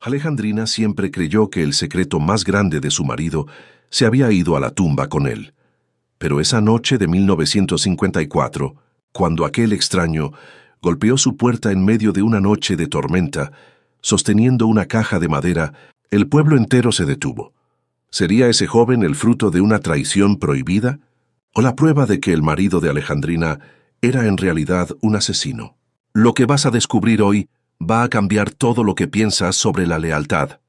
Alejandrina siempre creyó que el secreto más grande de su marido se había ido a la tumba con él. Pero esa noche de 1954, cuando aquel extraño golpeó su puerta en medio de una noche de tormenta, sosteniendo una caja de madera, el pueblo entero se detuvo. ¿Sería ese joven el fruto de una traición prohibida? ¿O la prueba de que el marido de Alejandrina era en realidad un asesino? Lo que vas a descubrir hoy va a cambiar todo lo que piensas sobre la lealtad.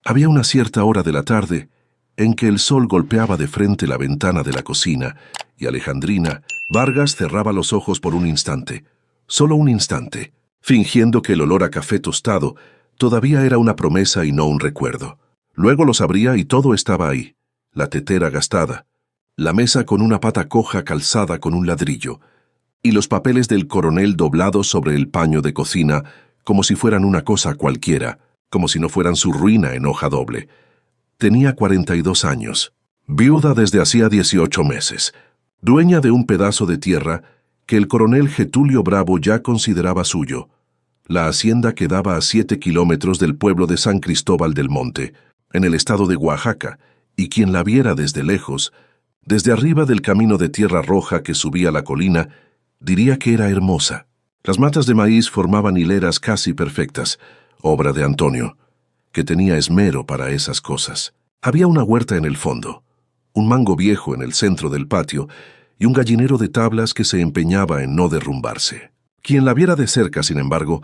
Había una cierta hora de la tarde en que el sol golpeaba de frente la ventana de la cocina y Alejandrina Vargas cerraba los ojos por un instante, solo un instante, fingiendo que el olor a café tostado todavía era una promesa y no un recuerdo. Luego los abría y todo estaba ahí: la tetera gastada, la mesa con una pata coja calzada con un ladrillo, y los papeles del coronel doblados sobre el paño de cocina como si fueran una cosa cualquiera, como si no fueran su ruina en hoja doble. Tenía 42 años, viuda desde hacía 18 meses, dueña de un pedazo de tierra que el coronel Getulio Bravo ya consideraba suyo. La hacienda quedaba a 7 kilómetros del pueblo de San Cristóbal del Monte, en el estado de Oaxaca, y quien la viera desde lejos, desde arriba del camino de tierra roja que subía la colina, diría que era hermosa. Las matas de maíz formaban hileras casi perfectas, obra de Antonio, que tenía esmero para esas cosas. Había una huerta en el fondo, un mango viejo en el centro del patio y un gallinero de tablas que se empeñaba en no derrumbarse. Quien la viera de cerca, sin embargo,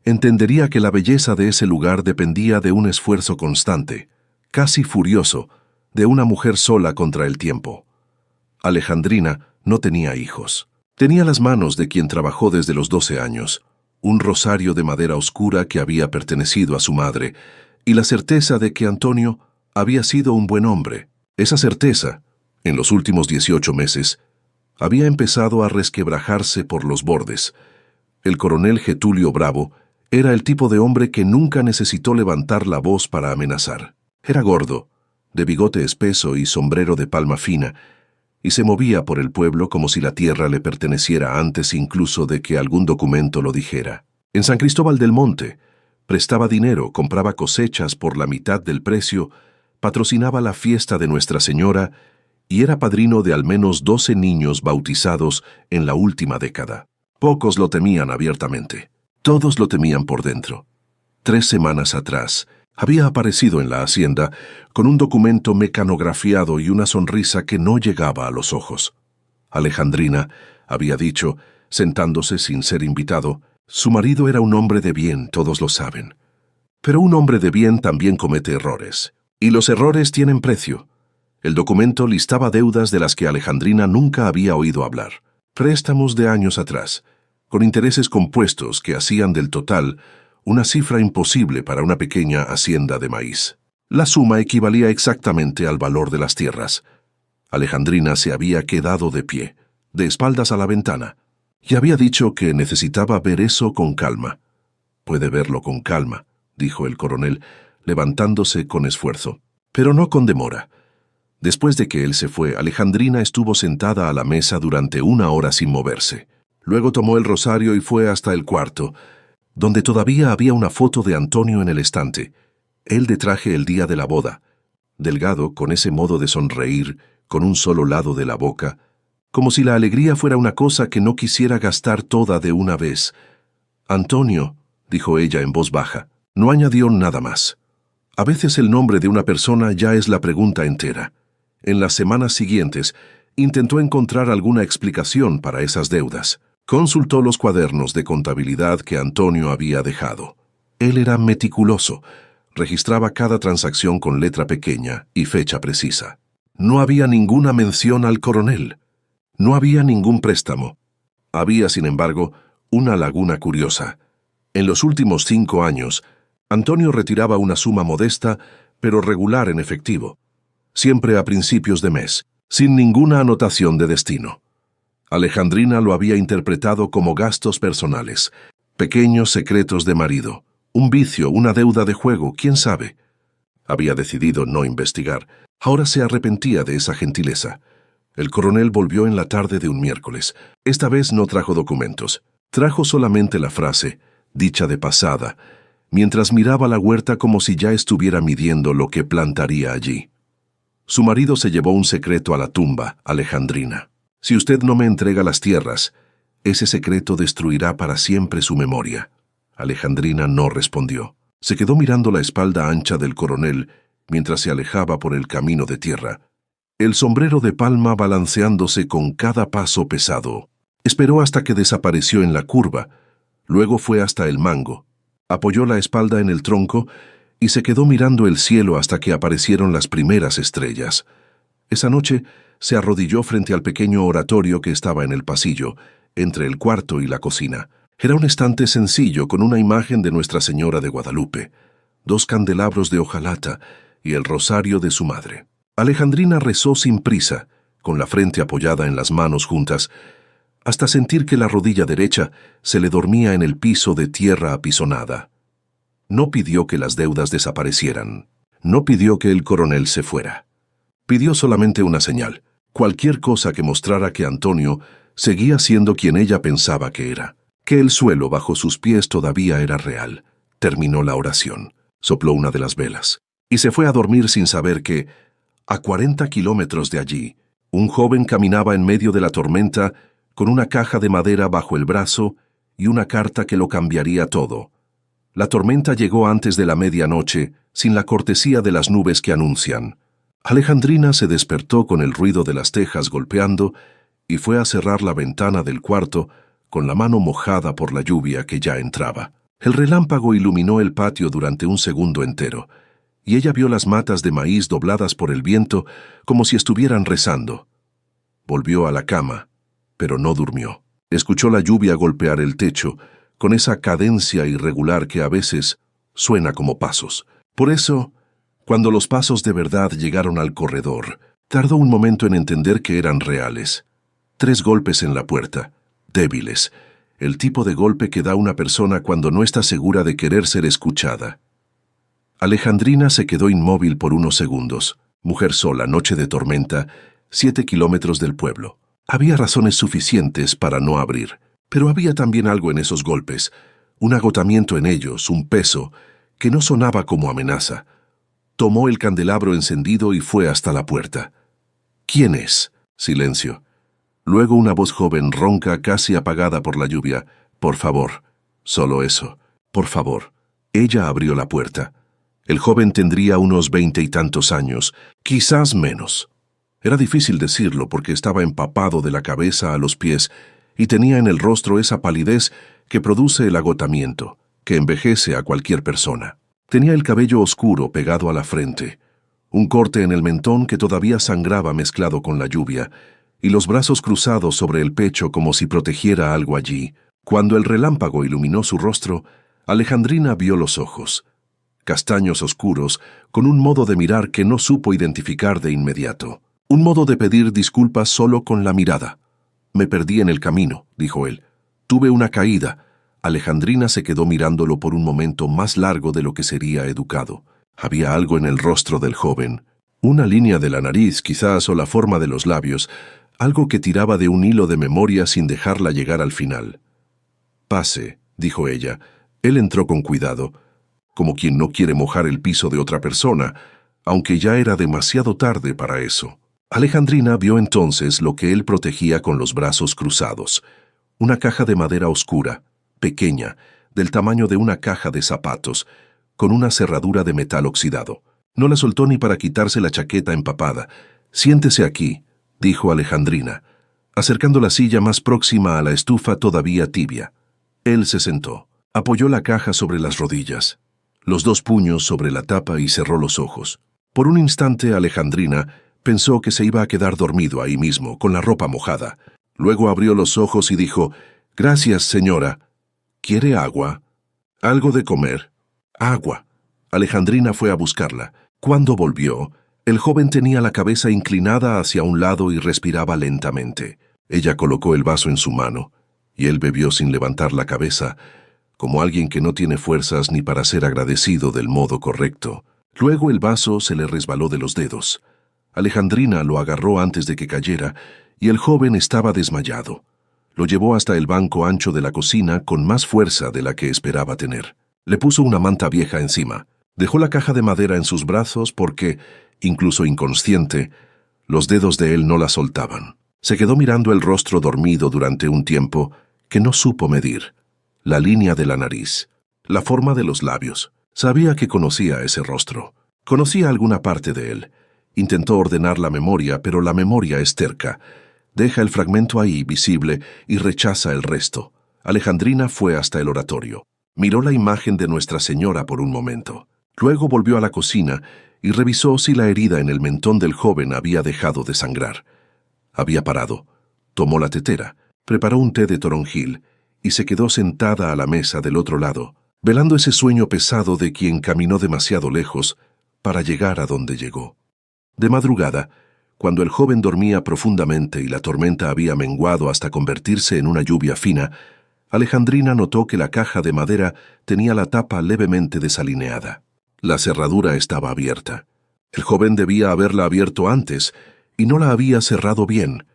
entendería que la belleza de ese lugar dependía de un esfuerzo constante, casi furioso, de una mujer sola contra el tiempo. Alejandrina no tenía hijos. Tenía las manos de quien trabajó desde los 12 años, un rosario de madera oscura que había pertenecido a su madre, y la certeza de que Antonio había sido un buen hombre. Esa certeza, en los últimos 18 meses, había empezado a resquebrajarse por los bordes. El coronel Getulio Bravo era el tipo de hombre que nunca necesitó levantar la voz para amenazar. Era gordo, de bigote espeso y sombrero de palma fina, y se movía por el pueblo como si la tierra le perteneciera antes incluso de que algún documento lo dijera. En San Cristóbal del Monte, prestaba dinero, compraba cosechas por la mitad del precio, patrocinaba la fiesta de Nuestra Señora y era padrino de al menos 12 niños bautizados en la última década. Pocos lo temían abiertamente, todos lo temían por dentro. 3 semanas atrás, había aparecido en la hacienda con un documento mecanografiado y una sonrisa que no llegaba a los ojos. Alejandrina había dicho, sentándose sin ser invitado, su marido era un hombre de bien, todos lo saben. Pero un hombre de bien también comete errores, y los errores tienen precio. El documento listaba deudas de las que Alejandrina nunca había oído hablar. Préstamos de años atrás, con intereses compuestos que hacían del total una cifra imposible para una pequeña hacienda de maíz. La suma equivalía exactamente al valor de las tierras. Alejandrina se había quedado de pie, de espaldas a la ventana, y había dicho que necesitaba ver eso con calma. «Puede verlo con calma», dijo el coronel, levantándose con esfuerzo, «pero no con demora». Después de que él se fue, Alejandrina estuvo sentada a la mesa durante 1 hora sin moverse. Luego tomó el rosario y fue hasta el cuarto, donde todavía había una foto de Antonio en el estante, él de traje el día de la boda, delgado, con ese modo de sonreír, con un solo lado de la boca, como si la alegría fuera una cosa que no quisiera gastar toda de una vez. «Antonio», dijo ella en voz baja, no añadió nada más. A veces el nombre de una persona ya es la pregunta entera. En las semanas siguientes, intentó encontrar alguna explicación para esas deudas. Consultó los cuadernos de contabilidad que Antonio había dejado. Él era meticuloso, registraba cada transacción con letra pequeña y fecha precisa. No había ninguna mención al coronel. No había ningún préstamo. Había, sin embargo, una laguna curiosa. En los últimos 5 años, Antonio retiraba una suma modesta, pero regular en efectivo, siempre a principios de mes, sin ninguna anotación de destino. Alejandrina lo había interpretado como gastos personales, pequeños secretos de marido, un vicio, una deuda de juego, quién sabe. Había decidido no investigar. Ahora se arrepentía de esa gentileza. El coronel volvió en la tarde de un miércoles. Esta vez no trajo documentos. Trajo solamente la frase, dicha de pasada, mientras miraba la huerta como si ya estuviera midiendo lo que plantaría allí. Su marido se llevó un secreto a la tumba, Alejandrina. Si usted no me entrega las tierras, ese secreto destruirá para siempre su memoria. Alejandrina no respondió. Se quedó mirando la espalda ancha del coronel mientras se alejaba por el camino de tierra, el sombrero de palma balanceándose con cada paso pesado. Esperó hasta que desapareció en la curva, luego fue hasta el mango, apoyó la espalda en el tronco y se quedó mirando el cielo hasta que aparecieron las primeras estrellas. Esa noche se arrodilló frente al pequeño oratorio que estaba en el pasillo, entre el cuarto y la cocina. Era un estante sencillo con una imagen de Nuestra Señora de Guadalupe, 2 candelabros de hojalata y el rosario de su madre. Alejandrina rezó sin prisa, con la frente apoyada en las manos juntas, hasta sentir que la rodilla derecha se le dormía en el piso de tierra apisonada. No pidió que las deudas desaparecieran. No pidió que el coronel se fuera. Pidió solamente una señal, cualquier cosa que mostrara que Antonio seguía siendo quien ella pensaba que era, que el suelo bajo sus pies todavía era real. Terminó la oración, sopló una de las velas, y se fue a dormir sin saber que, a 40 kilómetros de allí, un joven caminaba en medio de la tormenta con una caja de madera bajo el brazo y una carta que lo cambiaría todo. La tormenta llegó antes de la medianoche, sin la cortesía de las nubes que anuncian. Alejandrina se despertó con el ruido de las tejas golpeando y fue a cerrar la ventana del cuarto con la mano mojada por la lluvia que ya entraba. El relámpago iluminó el patio durante un segundo entero, y ella vio las matas de maíz dobladas por el viento como si estuvieran rezando. Volvió a la cama, pero no durmió. Escuchó la lluvia golpear el techo, con esa cadencia irregular que a veces suena como pasos. Por eso, cuando los pasos de verdad llegaron al corredor, tardó un momento en entender que eran reales. 3 golpes en la puerta, débiles, el tipo de golpe que da una persona cuando no está segura de querer ser escuchada. Alejandrina se quedó inmóvil por unos segundos, mujer sola, noche de tormenta, 7 kilómetros del pueblo. Había razones suficientes para no abrir, pero había también algo en esos golpes, un agotamiento en ellos, un peso, que no sonaba como amenaza. Tomó el candelabro encendido y fue hasta la puerta. ¿Quién es? Silencio. Luego una voz joven, ronca, casi apagada por la lluvia. Por favor. Solo eso. Por favor. Ella abrió la puerta. El joven tendría unos 20 y tantos años, quizás menos. Era difícil decirlo porque estaba empapado de la cabeza a los pies y tenía en el rostro esa palidez que produce el agotamiento, que envejece a cualquier persona. Tenía el cabello oscuro pegado a la frente, un corte en el mentón que todavía sangraba mezclado con la lluvia, y los brazos cruzados sobre el pecho como si protegiera algo allí. Cuando el relámpago iluminó su rostro, Alejandrina vio los ojos, castaños oscuros, con un modo de mirar que no supo identificar de inmediato. Un modo de pedir disculpas solo con la mirada. Me perdí en el camino, dijo él. Tuve una caída. Alejandrina se quedó mirándolo por un momento más largo de lo que sería educado. Había algo en el rostro del joven. Una línea de la nariz, quizás, o la forma de los labios. Algo que tiraba de un hilo de memoria sin dejarla llegar al final. Pase, dijo ella. Él entró con cuidado, como quien no quiere mojar el piso de otra persona, aunque ya era demasiado tarde para eso. Alejandrina vio entonces lo que él protegía con los brazos cruzados. Una caja de madera oscura, pequeña, del tamaño de una caja de zapatos, con una cerradura de metal oxidado. No la soltó ni para quitarse la chaqueta empapada. «Siéntese aquí», dijo Alejandrina, acercando la silla más próxima a la estufa todavía tibia. Él se sentó, apoyó la caja sobre las rodillas, los 2 puños sobre la tapa y cerró los ojos. Por un instante Alejandrina pensó que se iba a quedar dormido ahí mismo, con la ropa mojada. Luego abrió los ojos y dijo, «Gracias, señora. ¿Quiere agua? ¿Algo de comer?» «Agua». Alejandrina fue a buscarla. Cuando volvió, el joven tenía la cabeza inclinada hacia un lado y respiraba lentamente. Ella colocó el vaso en su mano, y él bebió sin levantar la cabeza, como alguien que no tiene fuerzas ni para ser agradecido del modo correcto. Luego el vaso se le resbaló de los dedos. Alejandrina lo agarró antes de que cayera, y el joven estaba desmayado. Lo llevó hasta el banco ancho de la cocina con más fuerza de la que esperaba tener. Le puso una manta vieja encima. Dejó la caja de madera en sus brazos porque, incluso inconsciente, los dedos de él no la soltaban. Se quedó mirando el rostro dormido durante un tiempo que no supo medir. La línea de la nariz, la forma de los labios. Sabía que conocía ese rostro. Conocía alguna parte de él. Intentó ordenar la memoria, pero la memoria es terca. Deja el fragmento ahí, visible, y rechaza el resto. Alejandrina fue hasta el oratorio. Miró la imagen de Nuestra Señora por un momento. Luego volvió a la cocina y revisó si la herida en el mentón del joven había dejado de sangrar. Había parado. Tomó la tetera, preparó un té de toronjil y se quedó sentada a la mesa del otro lado, velando ese sueño pesado de quien caminó demasiado lejos para llegar a donde llegó. De madrugada, cuando el joven dormía profundamente y la tormenta había menguado hasta convertirse en una lluvia fina, Alejandrina notó que la caja de madera tenía la tapa levemente desalineada. La cerradura estaba abierta. El joven debía haberla abierto antes y no la había cerrado bien.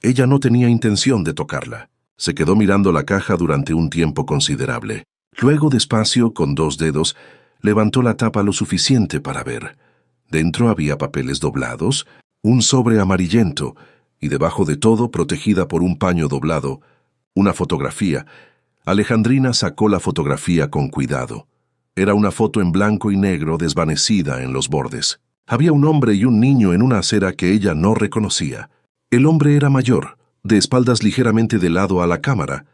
Ella no tenía intención de tocarla. Se quedó mirando la caja durante un tiempo considerable. Luego, despacio, con 2 dedos, levantó la tapa lo suficiente para ver. Dentro había papeles doblados, un sobre amarillento y debajo de todo, protegida por un paño doblado, una fotografía. Alejandrina sacó la fotografía con cuidado. Era una foto en blanco y negro desvanecida en los bordes. Había un hombre y un niño en una acera que ella no reconocía. El hombre era mayor, de espaldas ligeramente de lado a la cámara,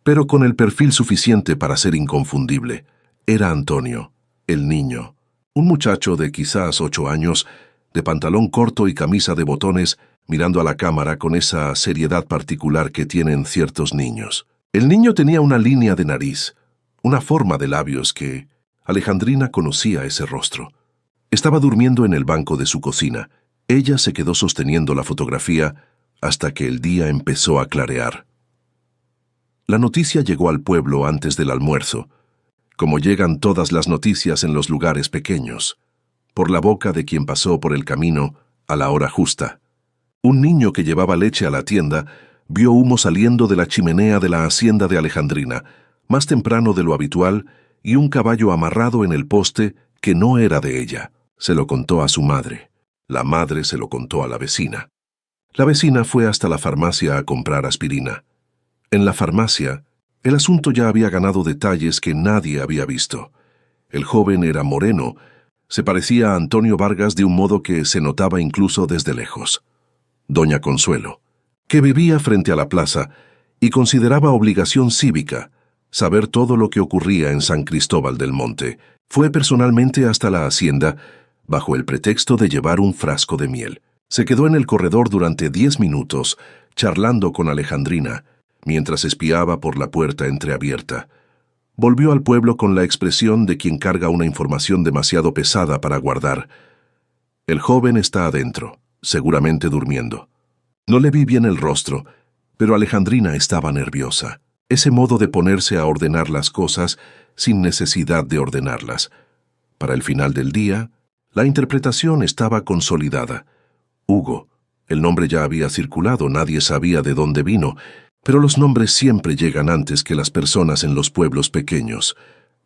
pero con el perfil suficiente para ser inconfundible. Era Antonio, el niño. Un muchacho de quizás 8 años, de pantalón corto y camisa de botones, mirando a la cámara con esa seriedad particular que tienen ciertos niños. El niño tenía una línea de nariz, una forma de labios que Alejandrina conocía ese rostro. Estaba durmiendo en el banco de su cocina. Ella se quedó sosteniendo la fotografía hasta que el día empezó a clarear. La noticia llegó al pueblo antes del almuerzo, como llegan todas las noticias en los lugares pequeños, por la boca de quien pasó por el camino a la hora justa. Un niño que llevaba leche a la tienda vio humo saliendo de la chimenea de la hacienda de Alejandrina, más temprano de lo habitual, y un caballo amarrado en el poste que no era de ella. Se lo contó a su madre. La madre se lo contó a la vecina. La vecina fue hasta la farmacia a comprar aspirina. En la farmacia, el asunto ya había ganado detalles que nadie había visto. El joven era moreno, se parecía a Antonio Vargas de un modo que se notaba incluso desde lejos. Doña Consuelo, que vivía frente a la plaza y consideraba obligación cívica saber todo lo que ocurría en San Cristóbal del Monte, fue personalmente hasta la hacienda bajo el pretexto de llevar un frasco de miel. Se quedó en el corredor durante 10 minutos, charlando con Alejandrina, mientras espiaba por la puerta entreabierta. Volvió al pueblo con la expresión de quien carga una información demasiado pesada para guardar. El joven está adentro, seguramente durmiendo. No le vi bien el rostro, pero Alejandrina estaba nerviosa. Ese modo de ponerse a ordenar las cosas sin necesidad de ordenarlas. Para el final del día, la interpretación estaba consolidada. Hugo, el nombre ya había circulado, nadie sabía de dónde vino, pero los nombres siempre llegan antes que las personas en los pueblos pequeños.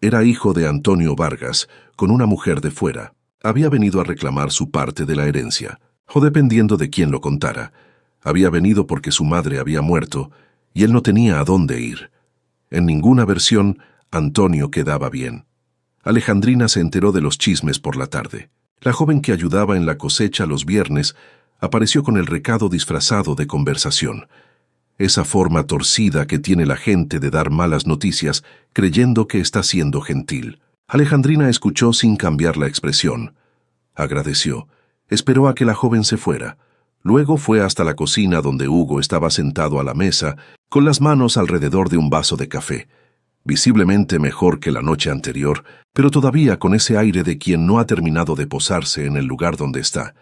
Era hijo de Antonio Vargas, con una mujer de fuera. Había venido a reclamar su parte de la herencia, o dependiendo de quién lo contara. Había venido porque su madre había muerto, y él no tenía a dónde ir. En ninguna versión, Antonio quedaba bien. Alejandrina se enteró de los chismes por la tarde. La joven que ayudaba en la cosecha los viernes apareció con el recado disfrazado de conversación. Esa forma torcida que tiene la gente de dar malas noticias creyendo que está siendo gentil. Alejandrina escuchó sin cambiar la expresión. Agradeció. Esperó a que la joven se fuera. Luego fue hasta la cocina donde Hugo estaba sentado a la mesa, con las manos alrededor de un vaso de café. Visiblemente mejor que la noche anterior, pero todavía con ese aire de quien no ha terminado de posarse en el lugar donde está.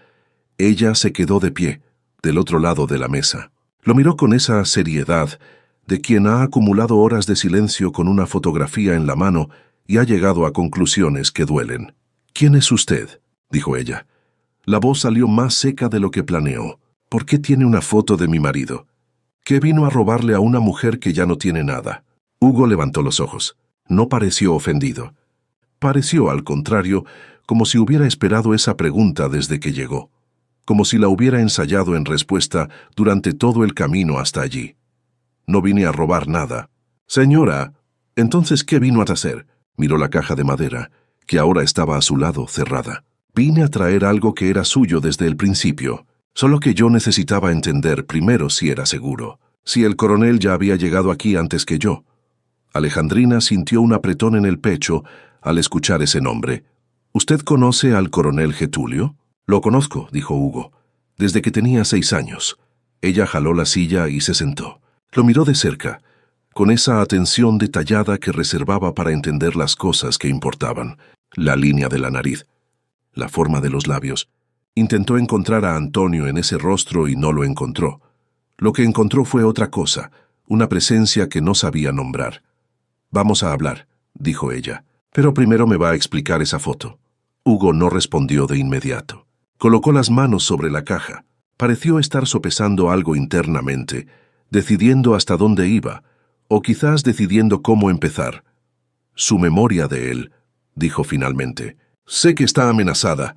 Ella se quedó de pie, del otro lado de la mesa. Lo miró con esa seriedad de quien ha acumulado horas de silencio con una fotografía en la mano y ha llegado a conclusiones que duelen. «¿Quién es usted?», dijo ella. La voz salió más seca de lo que planeó. «¿Por qué tiene una foto de mi marido? ¿Qué vino a robarle a una mujer que ya no tiene nada? Hugo levantó los ojos. No pareció ofendido. Pareció, al contrario, como si hubiera esperado esa pregunta desde que llegó, como si la hubiera ensayado en respuesta durante todo el camino hasta allí. No vine a robar nada. Señora, entonces, ¿qué vino a hacer? Miró la caja de madera, que ahora estaba a su lado, cerrada. Vine a traer algo que era suyo desde el principio, solo que yo necesitaba entender primero si era seguro, si el coronel ya había llegado aquí antes que yo. Alejandrina sintió un apretón en el pecho al escuchar ese nombre. ¿Usted conoce al coronel Getulio? Lo conozco, dijo Hugo, desde que tenía 6 años. Ella jaló la silla y se sentó. Lo miró de cerca, con esa atención detallada que reservaba para entender las cosas que importaban. La línea de la nariz, la forma de los labios. Intentó encontrar a Antonio en ese rostro y no lo encontró. Lo que encontró fue otra cosa, una presencia que no sabía nombrar. «Vamos a hablar», dijo ella, «pero primero me va a explicar esa foto». Hugo no respondió de inmediato. Colocó las manos sobre la caja. Pareció estar sopesando algo internamente, decidiendo hasta dónde iba, o quizás decidiendo cómo empezar. «Su memoria de él», dijo finalmente. «Sé que está amenazada,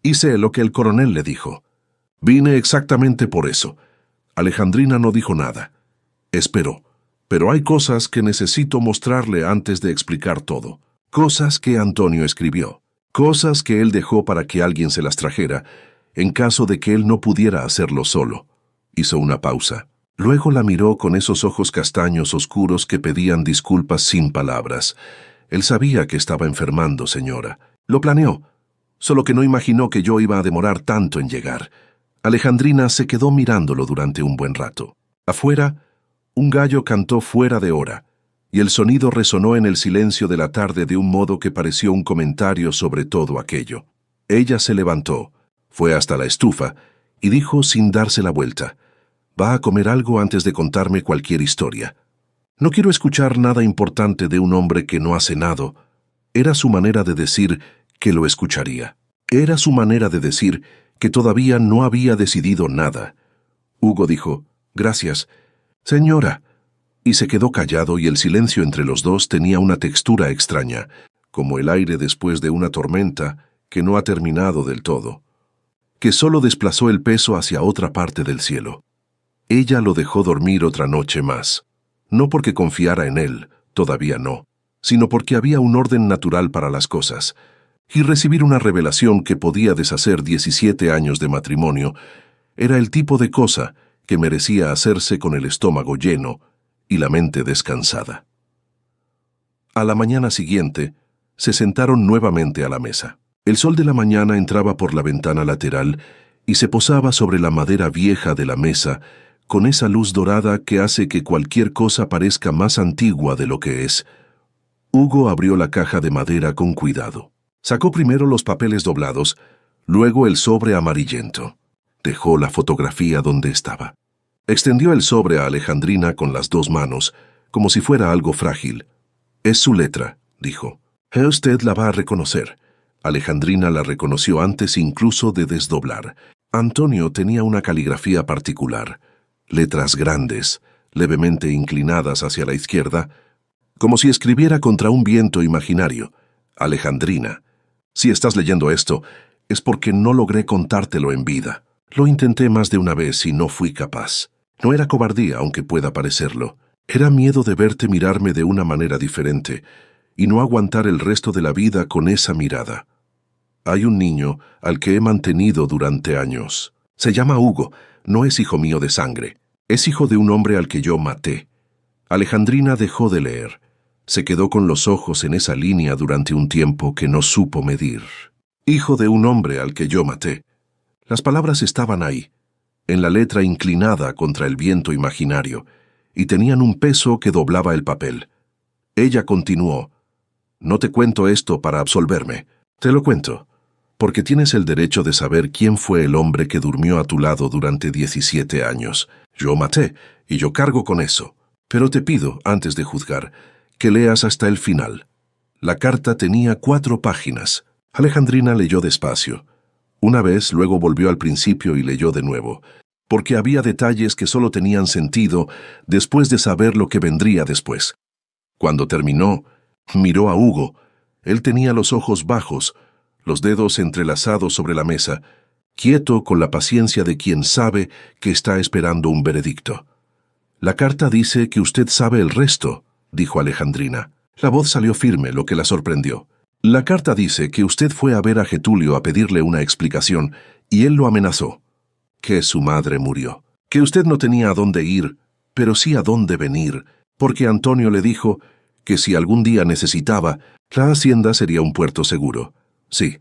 y sé lo que el coronel le dijo. Vine exactamente por eso». Alejandrina no dijo nada. Esperó. Pero hay cosas que necesito mostrarle antes de explicar todo. Cosas que Antonio escribió. Cosas que él dejó para que alguien se las trajera, en caso de que él no pudiera hacerlo solo. Hizo una pausa. Luego la miró con esos ojos castaños oscuros que pedían disculpas sin palabras. Él sabía que estaba enfermando, señora. Lo planeó, solo que no imaginó que yo iba a demorar tanto en llegar. Alejandrina se quedó mirándolo durante un buen rato. Afuera, un gallo cantó fuera de hora, y el sonido resonó en el silencio de la tarde de un modo que pareció un comentario sobre todo aquello. Ella se levantó, fue hasta la estufa, y dijo sin darse la vuelta: «¿Va a comer algo antes de contarme cualquier historia?» «No quiero escuchar nada importante de un hombre que no ha cenado». Era su manera de decir que lo escucharía. Era su manera de decir que todavía no había decidido nada. Hugo dijo: «Gracias, señora», y se quedó callado, y el silencio entre los dos tenía una textura extraña, como el aire después de una tormenta que no ha terminado del todo, que solo desplazó el peso hacia otra parte del cielo. Ella lo dejó dormir otra noche más, no porque confiara en él, todavía no, sino porque había un orden natural para las cosas, y recibir una revelación que podía deshacer 17 años de matrimonio era el tipo de cosa que merecía hacerse con el estómago lleno y la mente descansada. A la mañana siguiente, se sentaron nuevamente a la mesa. El sol de la mañana entraba por la ventana lateral y se posaba sobre la madera vieja de la mesa con esa luz dorada que hace que cualquier cosa parezca más antigua de lo que es. Hugo abrió la caja de madera con cuidado. Sacó primero los papeles doblados, luego el sobre amarillento. Dejó la fotografía donde estaba. Extendió el sobre a Alejandrina con las 2 manos, como si fuera algo frágil. «Es su letra», dijo. «Usted la va a reconocer». Alejandrina la reconoció antes incluso de desdoblar. Antonio tenía una caligrafía particular. Letras grandes, levemente inclinadas hacia la izquierda, como si escribiera contra un viento imaginario. «Alejandrina, si estás leyendo esto, es porque no logré contártelo en vida. Lo intenté más de una vez y no fui capaz. No era cobardía, aunque pueda parecerlo. Era miedo de verte mirarme de una manera diferente y no aguantar el resto de la vida con esa mirada. Hay un niño al que he mantenido durante años. Se llama Hugo, no es hijo mío de sangre. Es hijo de un hombre al que yo maté». Alejandrina dejó de leer. Se quedó con los ojos en esa línea durante un tiempo que no supo medir. «Hijo de un hombre al que yo maté». Las palabras estaban ahí, en la letra inclinada contra el viento imaginario, y tenían un peso que doblaba el papel. Ella continuó: «No te cuento esto para absolverme. Te lo cuento, porque tienes el derecho de saber quién fue el hombre que durmió a tu lado durante 17 años. Yo maté, y yo cargo con eso. Pero te pido, antes de juzgar, que leas hasta el final». La carta tenía 4 páginas. Alejandrina leyó despacio. Una vez, luego volvió al principio y leyó de nuevo. porque había detalles que solo tenían sentido después de saber lo que vendría después. Cuando terminó, miró a Hugo. Él tenía los ojos bajos, los dedos entrelazados sobre la mesa, quieto con la paciencia de quien sabe que está esperando un veredicto. «La carta dice que usted sabe el resto», dijo Alejandrina. La voz salió firme, lo que la sorprendió. «La carta dice que usted fue a ver a Getulio a pedirle una explicación y él lo amenazó. Que su madre murió. Que usted no tenía a dónde ir, pero sí a dónde venir, porque Antonio le dijo que si algún día necesitaba, la hacienda sería un puerto seguro. Sí.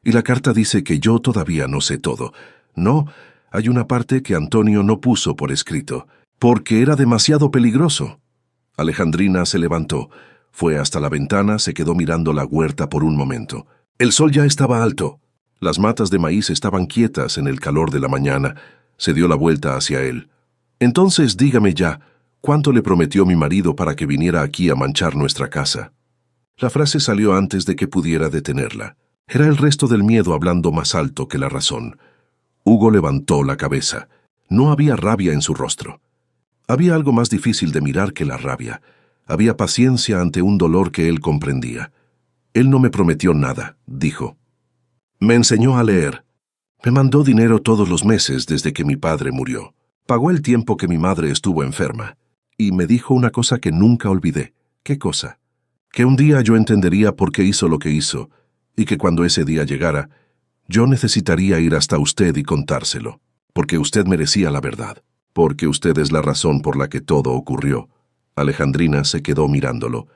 Y la carta dice que yo todavía no sé todo. No, hay una parte que Antonio no puso por escrito, porque era demasiado peligroso». Alejandrina se levantó, fue hasta la ventana, se quedó mirando la huerta por un momento. El sol ya estaba alto. Las matas de maíz estaban quietas en el calor de la mañana. Se dio la vuelta hacia él. «Entonces dígame ya, ¿cuánto le prometió mi marido para que viniera aquí a manchar nuestra casa?» La frase salió antes de que pudiera detenerla. Era el resto del miedo hablando más alto que la razón. Hugo levantó la cabeza. No había rabia en su rostro. Había algo más difícil de mirar que la rabia. Había paciencia ante un dolor que él comprendía. «Él no me prometió nada», dijo. «Me enseñó a leer. Me mandó dinero todos los meses desde que mi padre murió. Pagó el tiempo que mi madre estuvo enferma. Y me dijo una cosa que nunca olvidé». «¿Qué cosa?» «Que un día yo entendería por qué hizo lo que hizo, y que cuando ese día llegara, yo necesitaría ir hasta usted y contárselo, porque usted merecía la verdad, porque usted es la razón por la que todo ocurrió». Alejandrina se quedó mirándolo.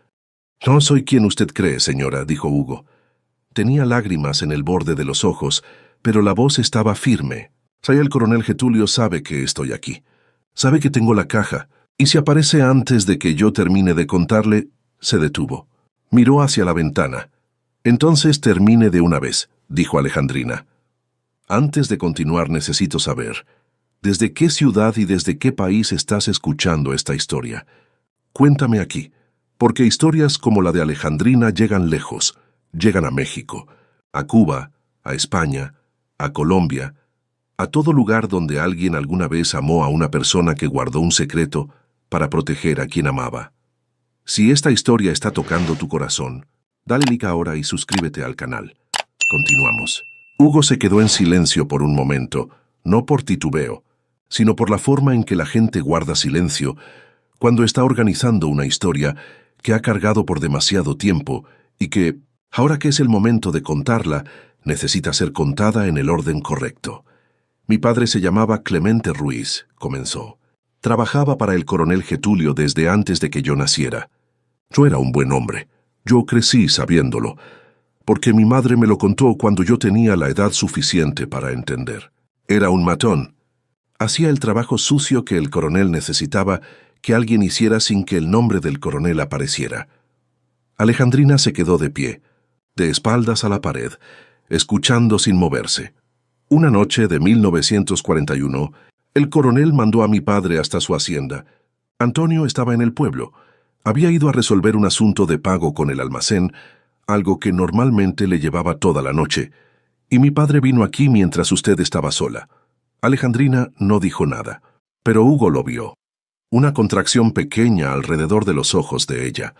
«No soy quien usted cree, señora», dijo Hugo. Tenía lágrimas en el borde de los ojos, pero la voz estaba firme. «El coronel Getulio sabe que estoy aquí. Sabe que tengo la caja, y si aparece antes de que yo termine de contarle...» Se detuvo. Miró hacia la ventana. «Entonces termine de una vez», dijo Alejandrina. «Antes de continuar necesito saber, ¿desde qué ciudad y desde qué país estás escuchando esta historia? Cuéntame aquí, porque historias como la de Alejandrina llegan lejos, llegan a México, a Cuba, a España, a Colombia, a todo lugar donde alguien alguna vez amó a una persona que guardó un secreto para proteger a quien amaba. Si esta historia está tocando tu corazón, dale like ahora y suscríbete al canal. Continuamos». Hugo se quedó en silencio por un momento, no por titubeo, sino por la forma en que la gente guarda silencio cuando está organizando una historia que ha cargado por demasiado tiempo y que, ahora que es el momento de contarla, necesita ser contada en el orden correcto. «Mi padre se llamaba Clemente Ruiz», comenzó. «Trabajaba para el coronel Getulio desde antes de que yo naciera. Yo era un buen hombre. Yo crecí sabiéndolo, porque mi madre me lo contó cuando yo tenía la edad suficiente para entender. Era un matón. Hacía el trabajo sucio que el coronel necesitaba que alguien hiciera sin que el nombre del coronel apareciera». Alejandrina se quedó de pie, de espaldas a la pared, escuchando sin moverse. Una noche de 1941, el coronel mandó a mi padre hasta su hacienda. Antonio estaba en el pueblo. Había ido a resolver un asunto de pago con el almacén, algo que normalmente le llevaba toda la noche, y mi padre vino aquí mientras usted estaba sola. Alejandrina no dijo nada, pero Hugo lo vio. Una contracción pequeña alrededor de los ojos de ella.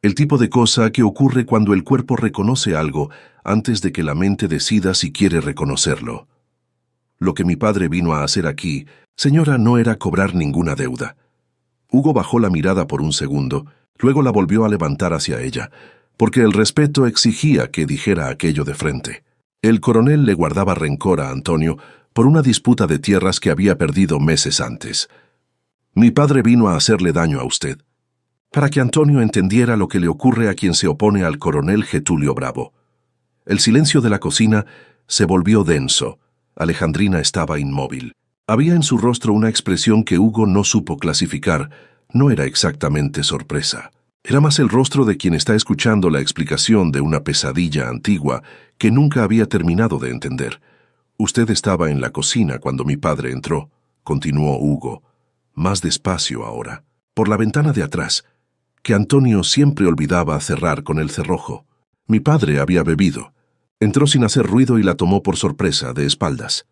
El tipo de cosa que ocurre cuando el cuerpo reconoce algo antes de que la mente decida si quiere reconocerlo. «Lo que mi padre vino a hacer aquí, señora, no era cobrar ninguna deuda». Hugo bajó la mirada por un segundo, luego la volvió a levantar hacia ella, porque el respeto exigía que dijera aquello de frente. El coronel le guardaba rencor a Antonio por una disputa de tierras que había perdido meses antes. «Mi padre vino a hacerle daño a usted, para que Antonio entendiera lo que le ocurre a quien se opone al coronel Getulio Bravo». El silencio de la cocina se volvió denso. Alejandrina estaba inmóvil. Había en su rostro una expresión que Hugo no supo clasificar. No era exactamente sorpresa. Era más el rostro de quien está escuchando la explicación de una pesadilla antigua que nunca había terminado de entender. «Usted estaba en la cocina cuando mi padre entró», continuó Hugo, más despacio ahora, por la ventana de atrás, que Antonio siempre olvidaba cerrar con el cerrojo. «Mi padre había bebido. Entró sin hacer ruido y la tomó por sorpresa, de espaldas».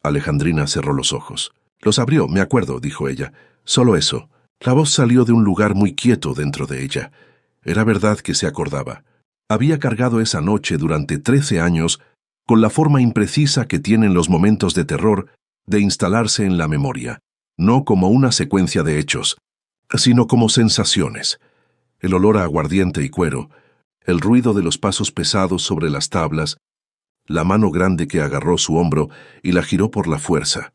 Alejandrina cerró los ojos. Los abrió, me acuerdo, dijo ella. Solo eso. La voz salió de un lugar muy quieto dentro de ella. Era verdad que se acordaba. Había cargado esa noche durante 13 años con la forma imprecisa que tienen los momentos de terror de instalarse en la memoria, no como una secuencia de hechos, sino como sensaciones. El olor a aguardiente y cuero, el ruido de los pasos pesados sobre las tablas, la mano grande que agarró su hombro y la giró por la fuerza,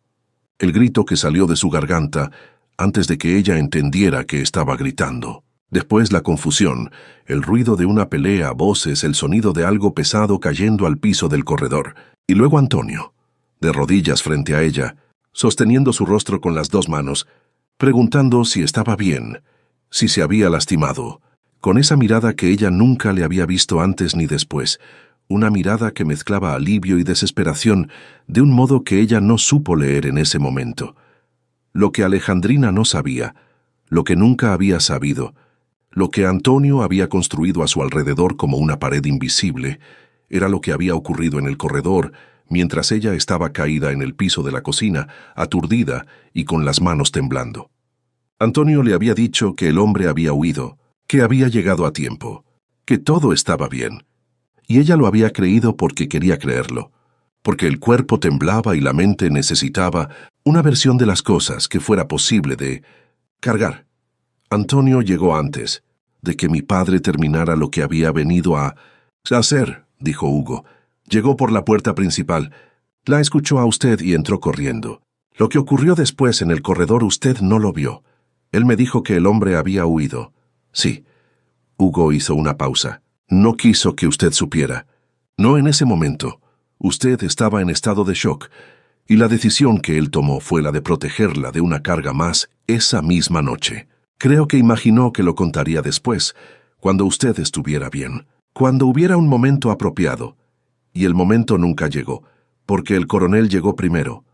el grito que salió de su garganta antes de que ella entendiera que estaba gritando. Después la confusión, el ruido de una pelea a voces, el sonido de algo pesado cayendo al piso del corredor, y luego Antonio, de rodillas frente a ella, sosteniendo su rostro con las dos manos, preguntando si estaba bien, si se había lastimado, con esa mirada que ella nunca le había visto antes ni después, una mirada que mezclaba alivio y desesperación de un modo que ella no supo leer en ese momento. Lo que Alejandrina no sabía, lo que nunca había sabido, lo que Antonio había construido a su alrededor como una pared invisible, era lo que había ocurrido en el corredor mientras ella estaba caída en el piso de la cocina, aturdida y con las manos temblando. Antonio le había dicho que el hombre había huido, que había llegado a tiempo, que todo estaba bien. Y ella lo había creído porque quería creerlo, porque el cuerpo temblaba y la mente necesitaba una versión de las cosas que fuera posible de cargar. Antonio llegó antes de que mi padre terminara lo que había venido a hacer, dijo Hugo. Llegó por la puerta principal. La escuchó a usted y entró corriendo. Lo que ocurrió después en el corredor usted no lo vio. Él me dijo que el hombre había huido. Sí. Hugo hizo una pausa. No quiso que usted supiera. No en ese momento. Usted estaba en estado de shock, y la decisión que él tomó fue la de protegerla de una carga más esa misma noche. Creo que imaginó que lo contaría después, cuando usted estuviera bien, cuando hubiera un momento apropiado. Y el momento nunca llegó, porque el coronel llegó primero.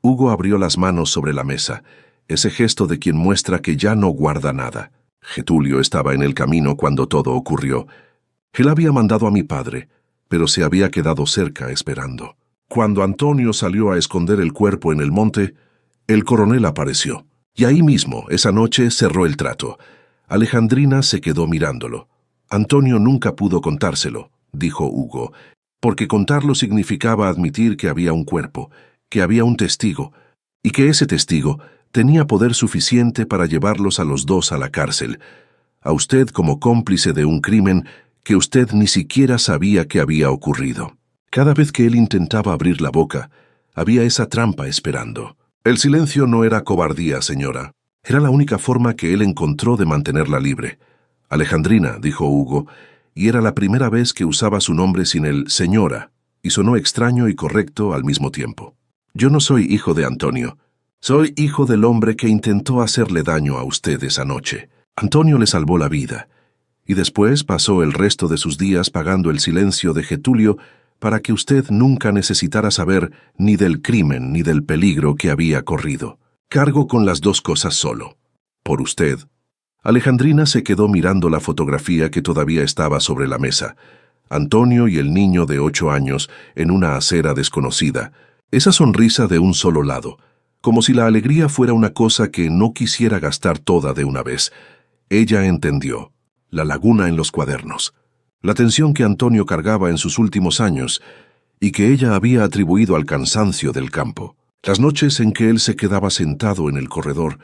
Hugo abrió las manos sobre la mesa, ese gesto de quien muestra que ya no guarda nada. Getulio estaba en el camino cuando todo ocurrió. Él había mandado a mi padre, pero se había quedado cerca esperando. Cuando Antonio salió a esconder el cuerpo en el monte, el coronel apareció. Y ahí mismo, esa noche, cerró el trato. Alejandrina se quedó mirándolo. Antonio nunca pudo contárselo, dijo Hugo, porque contarlo significaba admitir que había un cuerpo, que había un testigo, y que ese testigo tenía poder suficiente para llevarlos a los dos a la cárcel, a usted como cómplice de un crimen que usted ni siquiera sabía que había ocurrido. Cada vez que él intentaba abrir la boca, había esa trampa esperando. El silencio no era cobardía, señora. Era la única forma que él encontró de mantenerla libre. Alejandrina, dijo Hugo, y era la primera vez que usaba su nombre sin el señora, y sonó extraño y correcto al mismo tiempo. Yo no soy hijo de Antonio. Soy hijo del hombre que intentó hacerle daño a usted esa noche. Antonio le salvó la vida, y después pasó el resto de sus días pagando el silencio de Getulio para que usted nunca necesitara saber ni del crimen ni del peligro que había corrido. Cargo con las dos cosas solo. Por usted. Alejandrina se quedó mirando la fotografía que todavía estaba sobre la mesa. Antonio y el niño de 8 años en una acera desconocida. Esa sonrisa de un solo lado, como si la alegría fuera una cosa que no quisiera gastar toda de una vez. Ella entendió. La laguna en los cuadernos. La tensión que Antonio cargaba en sus últimos años y que ella había atribuido al cansancio del campo. Las noches en que él se quedaba sentado en el corredor,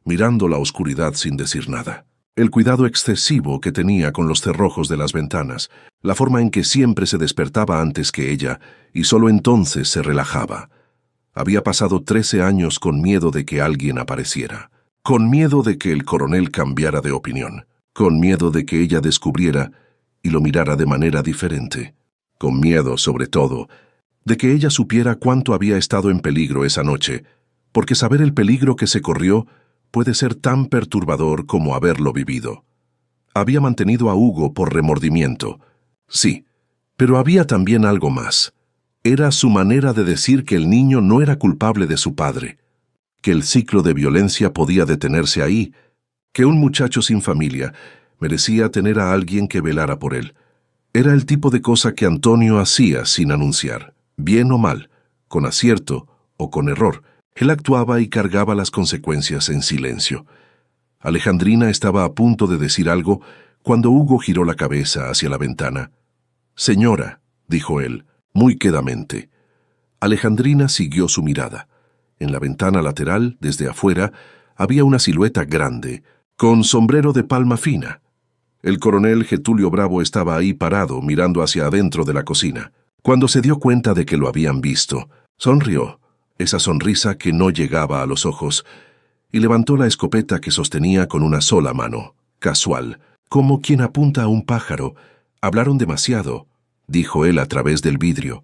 mirando la oscuridad sin decir nada. El cuidado excesivo que tenía con los cerrojos de las ventanas, la forma en que siempre se despertaba antes que ella y solo entonces se relajaba. Había pasado 13 años con miedo de que alguien apareciera, con miedo de que el coronel cambiara de opinión, con miedo de que ella descubriera y lo mirara de manera diferente, con miedo, sobre todo, de que ella supiera cuánto había estado en peligro esa noche, porque saber el peligro que se corrió puede ser tan perturbador como haberlo vivido. Había mantenido a Hugo por remordimiento, sí, pero había también algo más. Era su manera de decir que el niño no era culpable de su padre, que el ciclo de violencia podía detenerse ahí, que un muchacho sin familia merecía tener a alguien que velara por él. Era el tipo de cosa que Antonio hacía sin anunciar, bien o mal, con acierto o con error, Él actuaba y cargaba las consecuencias en silencio. Alejandrina estaba a punto de decir algo cuando Hugo giró la cabeza hacia la ventana. «Señora», dijo él, muy quedamente. Alejandrina siguió su mirada. En la ventana lateral, desde afuera, había una silueta grande, con sombrero de palma fina. El coronel Getulio Bravo estaba ahí parado, mirando hacia adentro de la cocina. Cuando se dio cuenta de que lo habían visto, sonrió, esa sonrisa que no llegaba a los ojos, y levantó la escopeta que sostenía con una sola mano, casual, como quien apunta a un pájaro. «Hablaron demasiado», dijo él a través del vidrio.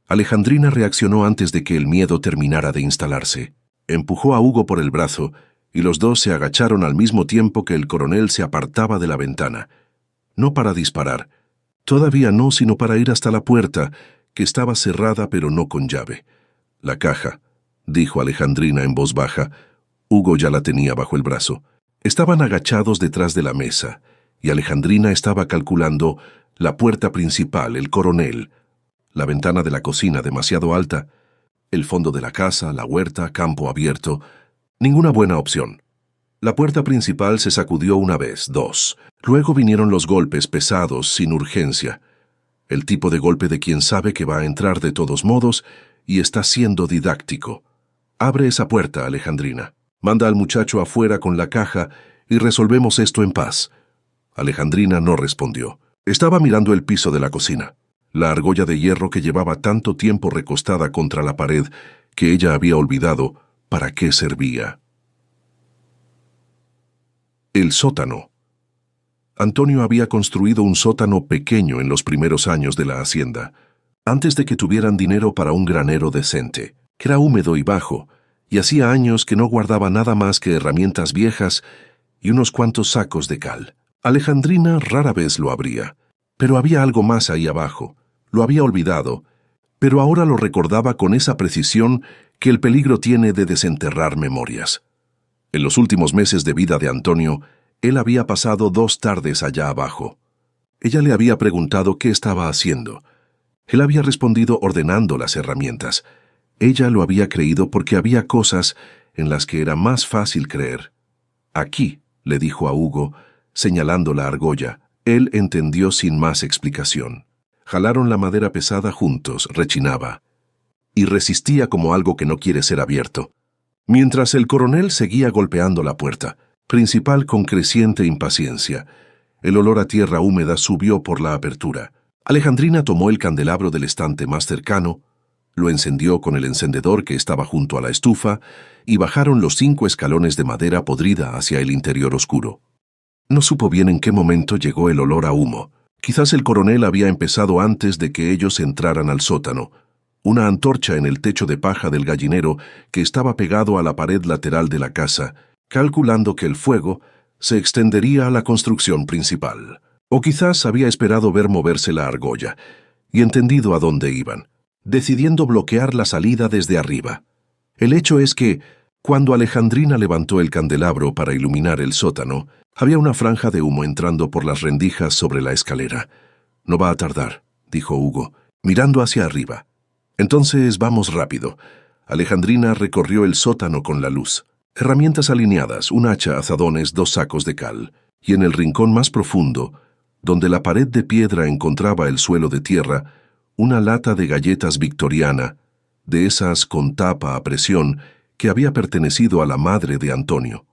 Alejandrina reaccionó antes de que el miedo terminara de instalarse. Empujó a Hugo por el brazo, y los dos se agacharon al mismo tiempo que el coronel se apartaba de la ventana. No para disparar. Todavía no, sino para ir hasta la puerta, que estaba cerrada pero no con llave. «La caja», dijo Alejandrina en voz baja. Hugo ya la tenía bajo el brazo. Estaban agachados detrás de la mesa, y Alejandrina estaba calculando la puerta principal, el coronel, la ventana de la cocina demasiado alta, el fondo de la casa, la huerta, campo abierto. Ninguna buena opción. La puerta principal se sacudió una vez, dos. Luego vinieron los golpes pesados, sin urgencia. El tipo de golpe de quien sabe que va a entrar de todos modos y está siendo didáctico. «Abre esa puerta, Alejandrina. Manda al muchacho afuera con la caja y resolvemos esto en paz». Alejandrina no respondió. Estaba mirando el piso de la cocina, la argolla de hierro que llevaba tanto tiempo recostada contra la pared que ella había olvidado para qué servía. El sótano. Antonio había construido un sótano pequeño en los primeros años de la hacienda, antes de que tuvieran dinero para un granero decente, que era húmedo y bajo, y hacía años que no guardaba nada más que herramientas viejas y unos cuantos sacos de cal. Alejandrina rara vez lo abría, pero había algo más ahí abajo. Lo había olvidado, pero ahora lo recordaba con esa precisión que el peligro tiene de desenterrar memorias. En los últimos meses de vida de Antonio, él había pasado 2 tardes allá abajo. Ella le había preguntado qué estaba haciendo. Él había respondido ordenando las herramientas. Ella lo había creído porque había cosas en las que era más fácil creer. «Aquí», le dijo a Hugo, señalando la argolla. Él entendió sin más explicación. Jalaron la madera pesada juntos, rechinaba, y resistía como algo que no quiere ser abierto, mientras el coronel seguía golpeando la puerta, principal con creciente impaciencia. El olor a tierra húmeda subió por la apertura. Alejandrina tomó el candelabro del estante más cercano, lo encendió con el encendedor que estaba junto a la estufa, y bajaron los 5 escalones de madera podrida hacia el interior oscuro. No supo bien en qué momento llegó el olor a humo. Quizás el coronel había empezado antes de que ellos entraran al sótano. Una antorcha en el techo de paja del gallinero que estaba pegado a la pared lateral de la casa, calculando que el fuego se extendería a la construcción principal. O quizás había esperado ver moverse la argolla y entendido a dónde iban, decidiendo bloquear la salida desde arriba. El hecho es que, cuando Alejandrina levantó el candelabro para iluminar el sótano, había una franja de humo entrando por las rendijas sobre la escalera. «No va a tardar», dijo Hugo, mirando hacia arriba. «Entonces vamos rápido». Alejandrina recorrió el sótano con la luz. Herramientas alineadas, un hacha, azadones, 2 sacos de cal. Y en el rincón más profundo, donde la pared de piedra encontraba el suelo de tierra, una lata de galletas victoriana, de esas con tapa a presión, que había pertenecido a la madre de Antonio.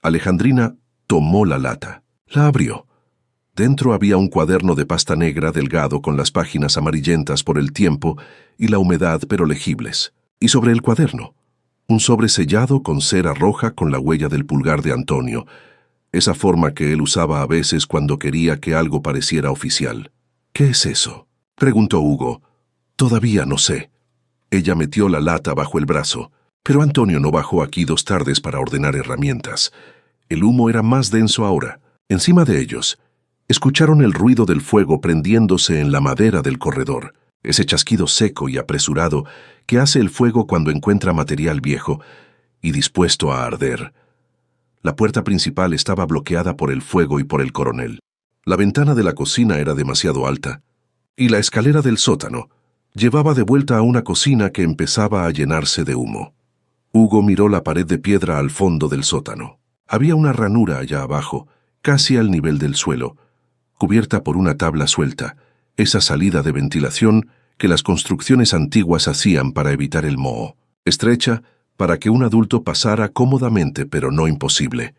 Alejandrina tomó la lata. La abrió. Dentro había un cuaderno de pasta negra delgado con las páginas amarillentas por el tiempo y la humedad pero legibles. Y sobre el cuaderno, un sobre sellado con cera roja con la huella del pulgar de Antonio, esa forma que él usaba a veces cuando quería que algo pareciera oficial. «¿Qué es eso?», preguntó Hugo. «Todavía no sé». Ella metió la lata bajo el brazo, pero Antonio no bajó aquí 2 tardes para ordenar herramientas. El humo era más denso ahora. Encima de ellos, escucharon el ruido del fuego prendiéndose en la madera del corredor, ese chasquido seco y apresurado que hace el fuego cuando encuentra material viejo y dispuesto a arder. La puerta principal estaba bloqueada por el fuego y por el coronel. La ventana de la cocina era demasiado alta, y la escalera del sótano llevaba de vuelta a una cocina que empezaba a llenarse de humo. Hugo miró la pared de piedra al fondo del sótano. Había una ranura allá abajo, casi al nivel del suelo, cubierta por una tabla suelta, esa salida de ventilación que las construcciones antiguas hacían para evitar el moho. Estrecha, para que un adulto pasara cómodamente, pero no imposible.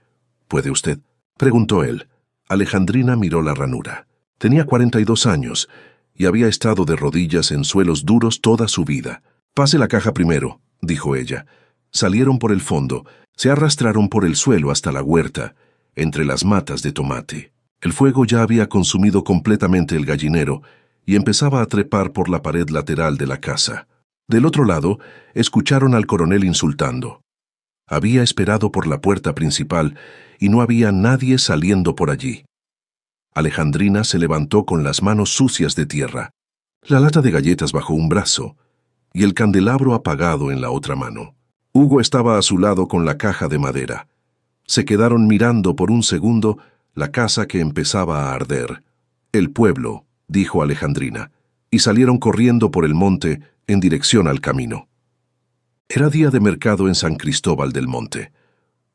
¿Puede usted?, preguntó él. Alejandrina miró la ranura. Tenía 42 años y había estado de rodillas en suelos duros toda su vida. «Pase la caja primero», dijo ella. Salieron por el fondo, se arrastraron por el suelo hasta la huerta, entre las matas de tomate. El fuego ya había consumido completamente el gallinero y empezaba a trepar por la pared lateral de la casa. Del otro lado, escucharon al coronel insultando. Había esperado por la puerta principal y no había nadie saliendo por allí. Alejandrina se levantó con las manos sucias de tierra, la lata de galletas bajo un brazo y el candelabro apagado en la otra mano. Hugo estaba a su lado con la caja de madera. Se quedaron mirando por un segundo la casa que empezaba a arder. «El pueblo», dijo Alejandrina, y salieron corriendo por el monte en dirección al camino. Era día de mercado en San Cristóbal del Monte.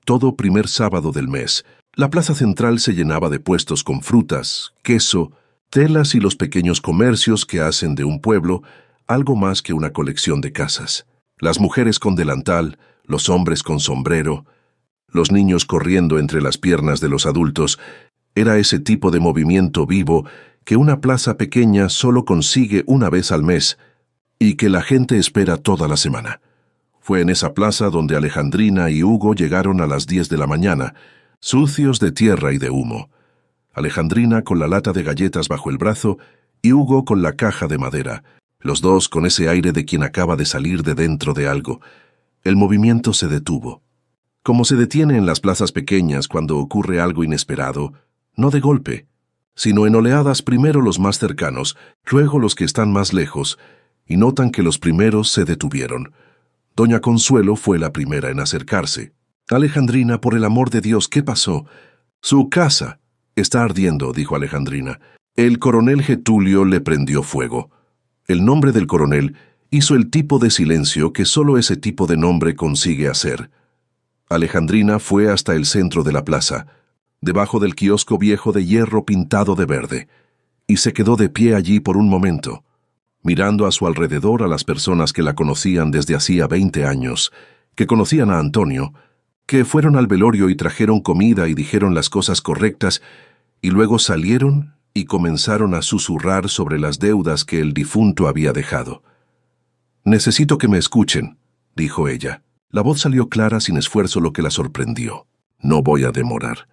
Todo primer sábado del mes, la plaza central se llenaba de puestos con frutas, queso, telas y los pequeños comercios que hacen de un pueblo algo más que una colección de casas. Las mujeres con delantal, los hombres con sombrero, los niños corriendo entre las piernas de los adultos. Era ese tipo de movimiento vivo que una plaza pequeña solo consigue una vez al mes y que la gente espera toda la semana. Fue en esa plaza donde Alejandrina y Hugo llegaron a las 10 de la mañana, sucios de tierra y de humo. Alejandrina con la lata de galletas bajo el brazo y Hugo con la caja de madera, los dos con ese aire de quien acaba de salir de dentro de algo. El movimiento se detuvo. Como se detiene en las plazas pequeñas cuando ocurre algo inesperado, no de golpe, sino en oleadas, primero los más cercanos, luego los que están más lejos, y notan que los primeros se detuvieron. Doña Consuelo fue la primera en acercarse. «Alejandrina, por el amor de Dios, ¿qué pasó?» «Su casa está ardiendo», dijo Alejandrina. «El coronel Getulio le prendió fuego». El nombre del coronel hizo el tipo de silencio que solo ese tipo de nombre consigue hacer. Alejandrina fue hasta el centro de la plaza, debajo del kiosco viejo de hierro pintado de verde, y se quedó de pie allí por un momento, mirando a su alrededor a las personas que la conocían desde hacía 20 años, que conocían a Antonio, que fueron al velorio y trajeron comida y dijeron las cosas correctas, y luego salieron y comenzaron a susurrar sobre las deudas que el difunto había dejado. «Necesito que me escuchen», dijo ella. La voz salió clara sin esfuerzo, lo que la sorprendió. «No voy a demorar.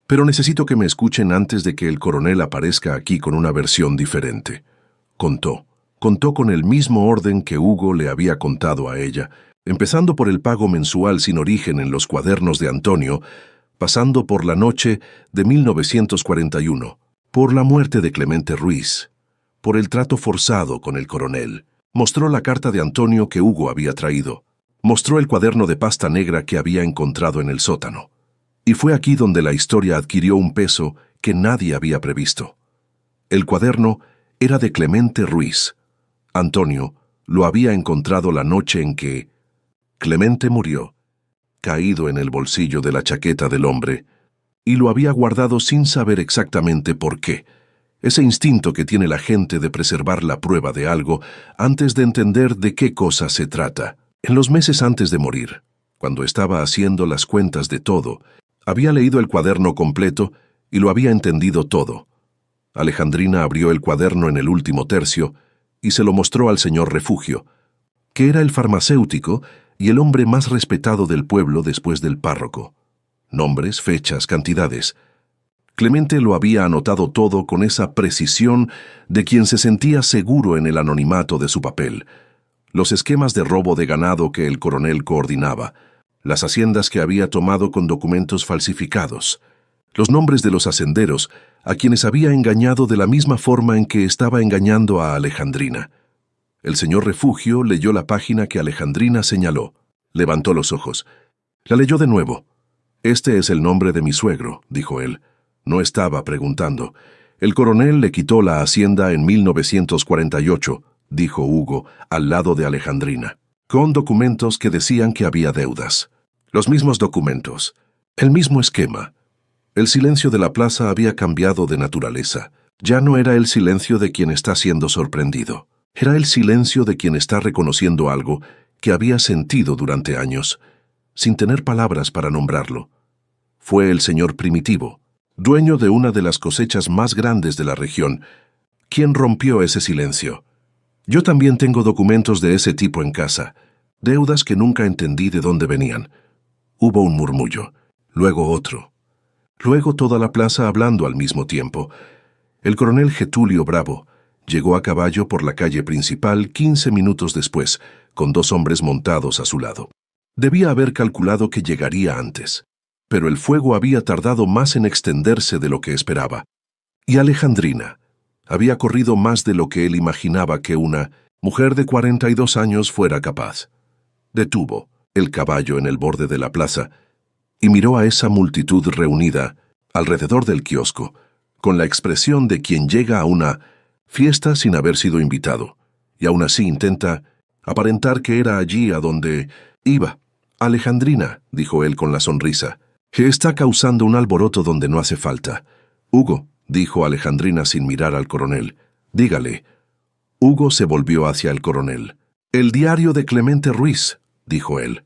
Pero necesito que me escuchen antes de que el coronel aparezca aquí con una versión diferente». Contó con el mismo orden que Hugo le había contado a ella, empezando por el pago mensual sin origen en los cuadernos de Antonio, pasando por la noche de 1941, por la muerte de Clemente Ruiz, por el trato forzado con el coronel. Mostró la carta de Antonio que Hugo había traído. Mostró el cuaderno de pasta negra que había encontrado en el sótano. Y fue aquí donde la historia adquirió un peso que nadie había previsto. El cuaderno era de Clemente Ruiz. Antonio lo había encontrado la noche en que Clemente murió, caído en el bolsillo de la chaqueta del hombre, y lo había guardado sin saber exactamente por qué. Ese instinto que tiene la gente de preservar la prueba de algo antes de entender de qué cosa se trata. En los meses antes de morir, cuando estaba haciendo las cuentas de todo, había leído el cuaderno completo y lo había entendido todo. Alejandrina abrió el cuaderno en el último tercio y se lo mostró al señor Refugio, que era el farmacéutico y el hombre más respetado del pueblo después del párroco. Nombres, fechas, cantidades. Clemente lo había anotado todo con esa precisión de quien se sentía seguro en el anonimato de su papel. Los esquemas de robo de ganado que el coronel coordinaba, las haciendas que había tomado con documentos falsificados, los nombres de los hacenderos a quienes había engañado de la misma forma en que estaba engañando a Alejandrina. El señor Refugio leyó la página que Alejandrina señaló. Levantó los ojos. La leyó de nuevo. «Este es el nombre de mi suegro», dijo él. No estaba preguntando. «El coronel le quitó la hacienda en 1948», dijo Hugo, al lado de Alejandrina. con documentos que decían que había deudas. Los mismos documentos, el mismo esquema. El silencio de la plaza había cambiado de naturaleza. Ya no era el silencio de quien está siendo sorprendido. Era el silencio de quien está reconociendo algo que había sentido durante años, sin tener palabras para nombrarlo. Fue el señor Primitivo, dueño de una de las cosechas más grandes de la región, quien rompió ese silencio. Yo también tengo documentos de ese tipo en casa, deudas que nunca entendí de dónde venían. Hubo un murmullo, luego otro. Luego toda la plaza hablando al mismo tiempo. El coronel Getulio Bravo llegó a caballo por la calle principal 15 minutos después, con 2 hombres montados a su lado. Debía haber calculado que llegaría antes, pero el fuego había tardado más en extenderse de lo que esperaba. Y Alejandrina había corrido más de lo que él imaginaba que una mujer de 42 años fuera capaz. Detuvo el caballo en el borde de la plaza y miró a esa multitud reunida alrededor del kiosco, con la expresión de quien llega a una fiesta sin haber sido invitado, y aún así intenta aparentar que era allí a donde iba. Alejandrina, dijo él con la sonrisa, que está causando un alboroto donde no hace falta. Hugo, dijo Alejandrina sin mirar al coronel, dígale. Hugo se volvió hacia el coronel. El diario de Clemente Ruiz, dijo él.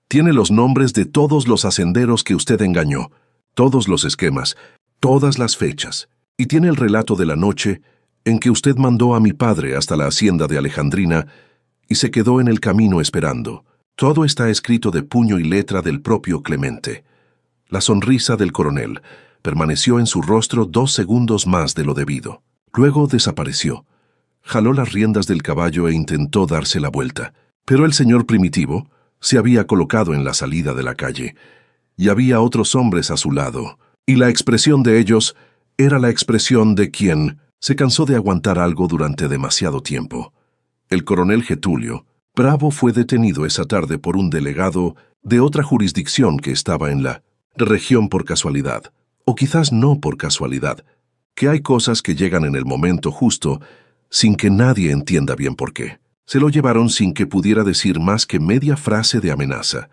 Tiene los nombres de todos los hacenderos que usted engañó, todos los esquemas, todas las fechas, y tiene el relato de la noche en que usted mandó a mi padre hasta la hacienda de Alejandrina y se quedó en el camino esperando. Todo está escrito de puño y letra del propio Clemente. La sonrisa del coronel permaneció en su rostro 2 segundos más de lo debido. Luego desapareció. Jaló las riendas del caballo e intentó darse la vuelta. Pero el señor Primitivo se había colocado en la salida de la calle, y había otros hombres a su lado, y la expresión de ellos era la expresión de quien se cansó de aguantar algo durante demasiado tiempo. El coronel Getulio Bravo fue detenido esa tarde por un delegado de otra jurisdicción que estaba en la región por casualidad, o quizás no por casualidad, que hay cosas que llegan en el momento justo sin que nadie entienda bien por qué. Se lo llevaron sin que pudiera decir más que media frase de amenaza,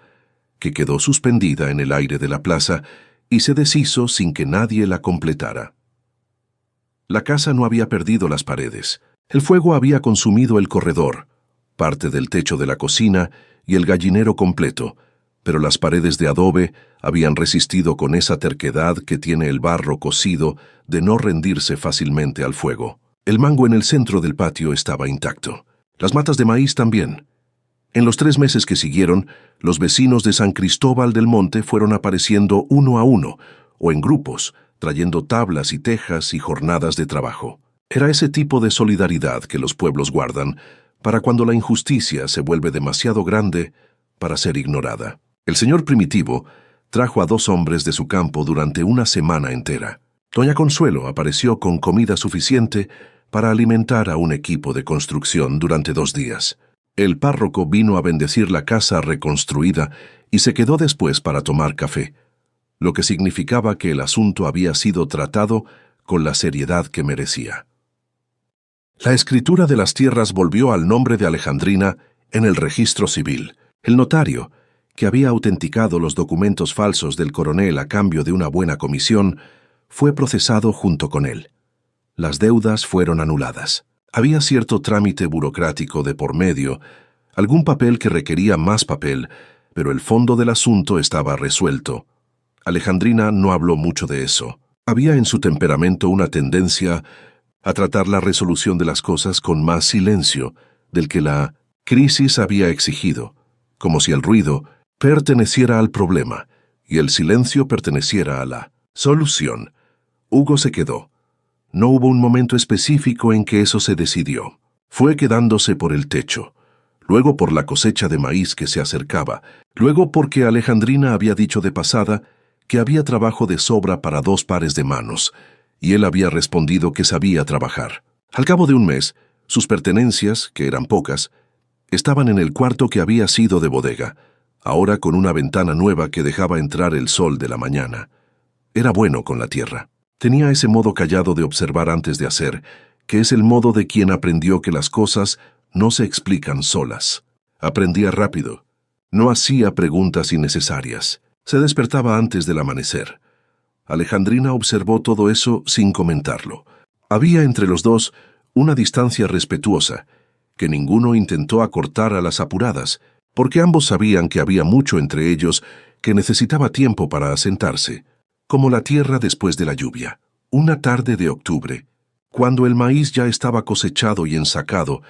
que quedó suspendida en el aire de la plaza y se deshizo sin que nadie la completara. La casa no había perdido las paredes. El fuego había consumido el corredor, parte del techo de la cocina y el gallinero completo, pero las paredes de adobe habían resistido con esa terquedad que tiene el barro cocido de no rendirse fácilmente al fuego. El mango en el centro del patio estaba intacto. Las matas de maíz también. En los 3 meses que siguieron, los vecinos de San Cristóbal del Monte fueron apareciendo uno a uno, o en grupos, trayendo tablas y tejas y jornadas de trabajo. Era ese tipo de solidaridad que los pueblos guardan para cuando la injusticia se vuelve demasiado grande para ser ignorada. El señor Primitivo trajo a 2 hombres de su campo durante una semana entera. Doña Consuelo apareció con comida suficiente para alimentar a un equipo de construcción durante 2 días. El párroco vino a bendecir la casa reconstruida y se quedó después para tomar café, lo que significaba que el asunto había sido tratado con la seriedad que merecía. La escritura de las tierras volvió al nombre de Alejandrina en el registro civil. El notario, que había autenticado los documentos falsos del coronel a cambio de una buena comisión, fue procesado junto con él. Las deudas fueron anuladas. Había cierto trámite burocrático de por medio, algún papel que requería más papel, pero el fondo del asunto estaba resuelto. Alejandrina no habló mucho de eso. Había en su temperamento una tendencia a tratar la resolución de las cosas con más silencio del que la crisis había exigido, como si el ruido perteneciera al problema y el silencio perteneciera a la solución. Hugo se quedó. No hubo un momento específico en que eso se decidió. Fue quedándose por el techo, luego por la cosecha de maíz que se acercaba, luego porque Alejandrina había dicho de pasada que había trabajo de sobra para 2 pares de manos, y él había respondido que sabía trabajar. Al cabo de un mes, sus pertenencias, que eran pocas, estaban en el cuarto que había sido de bodega, ahora con una ventana nueva que dejaba entrar el sol de la mañana. Era bueno con la tierra. Tenía ese modo callado de observar antes de hacer, que es el modo de quien aprendió que las cosas no se explican solas. Aprendía rápido. No hacía preguntas innecesarias. Se despertaba antes del amanecer. Alejandrina observó todo eso sin comentarlo. Había entre los dos una distancia respetuosa, que ninguno intentó acortar a las apuradas, porque ambos sabían que había mucho entre ellos que necesitaba tiempo para asentarse, como la tierra después de la lluvia. Una tarde de octubre, cuando el maíz ya estaba cosechado y ensacado,